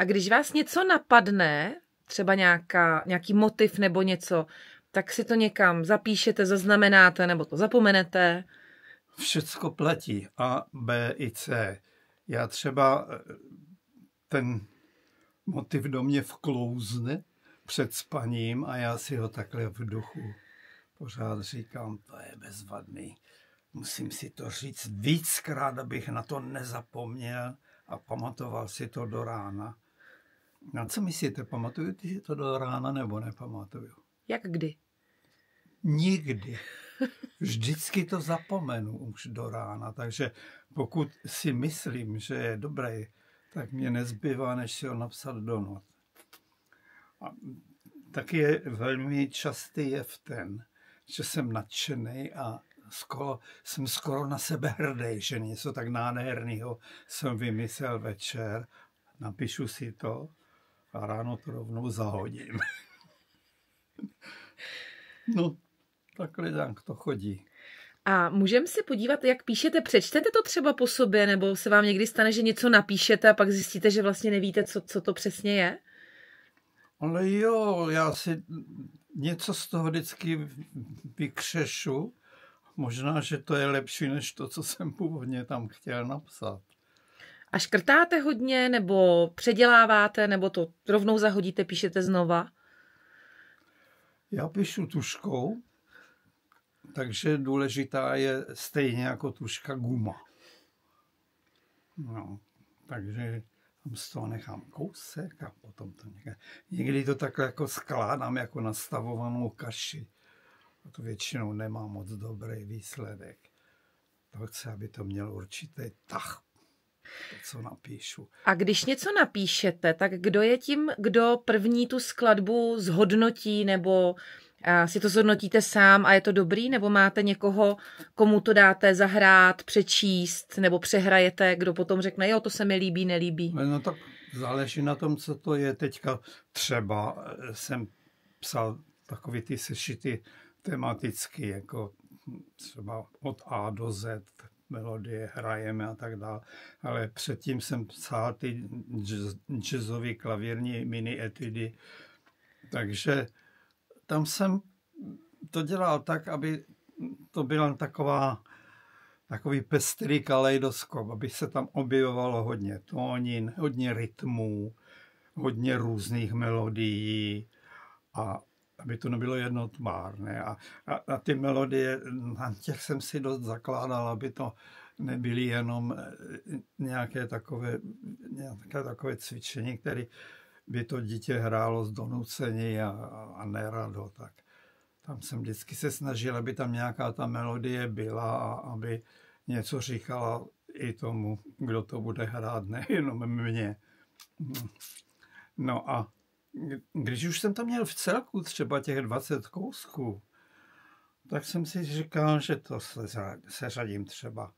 A když vás něco napadne, třeba nějaký motiv nebo něco, tak si to někam zapíšete, zaznamenáte nebo to zapomenete? Všecko platí. A, B i C. Já třeba ten motiv do mě vklouzne před spaním a já si ho takhle v duchu pořád říkám, to je bezvadný. Musím si to říct víckrát, abych na to nezapomněl a pamatoval si to do rána. Na co myslíte, pamatuju si to do rána nebo nepamatuju? Jak kdy? Nikdy. Vždycky to zapomenu už do rána, takže pokud si myslím, že je dobrý, tak mě nezbývá, než si ho napsat do not. A taky je velmi častý jev ten, že jsem nadšený a jsem skoro na sebe hrdý, že něco tak nádherného jsem vymyslel večer, napíšu si to a ráno to rovnou zahodím. No, takhle tak to chodí. A můžeme si podívat, jak píšete? Přečtete to třeba po sobě, nebo se vám někdy stane, že něco napíšete a pak zjistíte, že vlastně nevíte, co to přesně je? Ale jo, já si něco z toho vždycky vykřešu. Možná, že to je lepší, než to, co jsem původně tam chtěl napsat. A škrtáte hodně, nebo předěláváte, nebo to rovnou zahodíte, píšete znova? Já píšu tužkou, takže důležitá je stejně jako tužka guma. No, takže tam z toho nechám kousek a potom to někdy to takhle jako skládám jako nastavovanou kaši. A to většinou nemá moc dobrý výsledek. To chci, aby to mělo určitý tah, to, co napíšu. A když něco napíšete, tak kdo je tím, kdo první tu skladbu zhodnotí, nebo si to zhodnotíte sám a je to dobrý, nebo máte někoho, komu to dáte zahrát, přečíst, nebo přehrajete, kdo potom řekne, jo, to se mi líbí, nelíbí? No tak záleží na tom, co to je. Teďka třeba jsem psal takový ty sešity tematicky, jako třeba od A do Z, melodie hrajeme a tak dále. Ale předtím jsem psal ty jazzové klavírní mini etudy. Takže tam jsem to dělal tak, aby to byla takový pestrý kaleidoskop, aby se tam objevovalo hodně tónin, hodně rytmů, hodně různých melodií a aby to nebylo jednotvárné. A ty melodie, na těch jsem si dost zakládal, aby to nebyly jenom nějaké takové cvičení, které by to dítě hrálo z donucení a nerado. Tak tam jsem vždycky se snažil, aby tam nějaká ta melodie byla a aby něco říkala i tomu, kdo to bude hrát, nejenom mně. No a když už jsem tam měl v celku třeba těch 20 kousků, tak jsem si říkal, že to seřadím třeba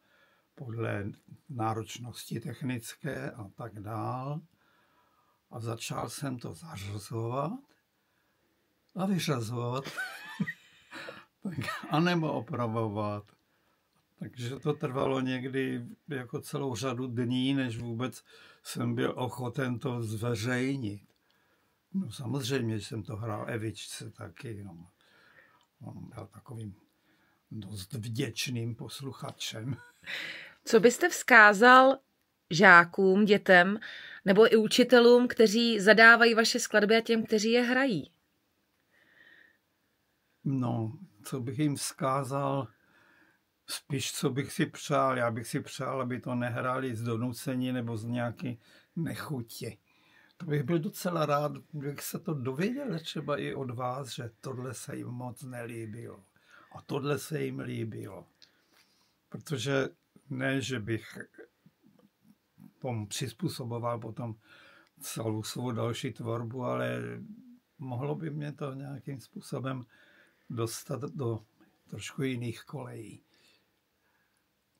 podle náročnosti technické a tak dál. A začal jsem to zařazovat a vyřazovat a nebo opravovat. Takže to trvalo někdy jako celou řadu dní, než vůbec jsem byl ochoten to zveřejnit. No samozřejmě, že jsem to hrál Evičce taky. No. On byl takovým dost vděčným posluchačem. Co byste vzkázal žákům, dětem nebo i učitelům, kteří zadávají vaše skladby a těm, kteří je hrají? No, co bych jim vzkázal, spíš co bych si přál. Já bych si přál, aby to nehráli z donucení nebo z nějaké nechutě. To bych byl docela rád, kdybych se to dověděl třeba i od vás, že tohle se jim moc nelíbilo. A tohle se jim líbilo. Protože ne, že bych tomu přizpůsoboval potom celou svou další tvorbu, ale mohlo by mě to nějakým způsobem dostat do trošku jiných kolejí.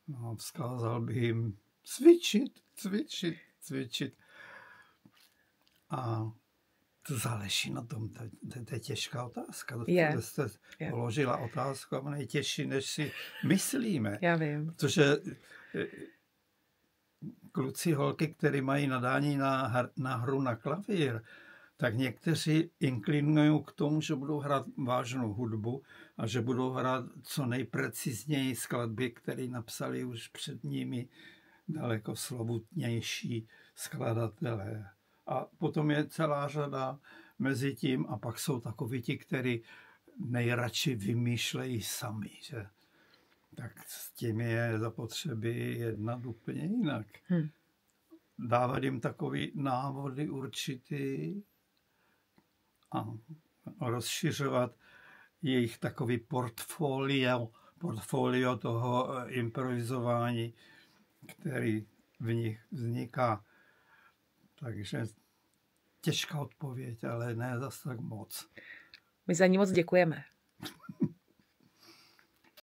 No, vzkázal bych jim cvičit. A to záleží na tom, to je těžká otázka. Jste položila otázku a nejtěžší, než si myslíme. Já vím. Protože kluci, holky, který mají nadání na hru na klavír, tak někteří inklinují k tomu, že budou hrát vážnou hudbu a že budou hrát co nejprecizněji skladby, které napsali už před nimi daleko slovutnější skladatelé. A potom je celá řada mezi tím a pak jsou takoví ti, kteří nejradši vymýšlejí sami, že? Tak s tím je zapotřebí jednat úplně jinak. Dávat jim takový návody určitý a rozšiřovat jejich takový portfolio toho improvizování, který v nich vzniká. Takže těžká odpověď, ale ne zas tak moc. My za ní moc děkujeme.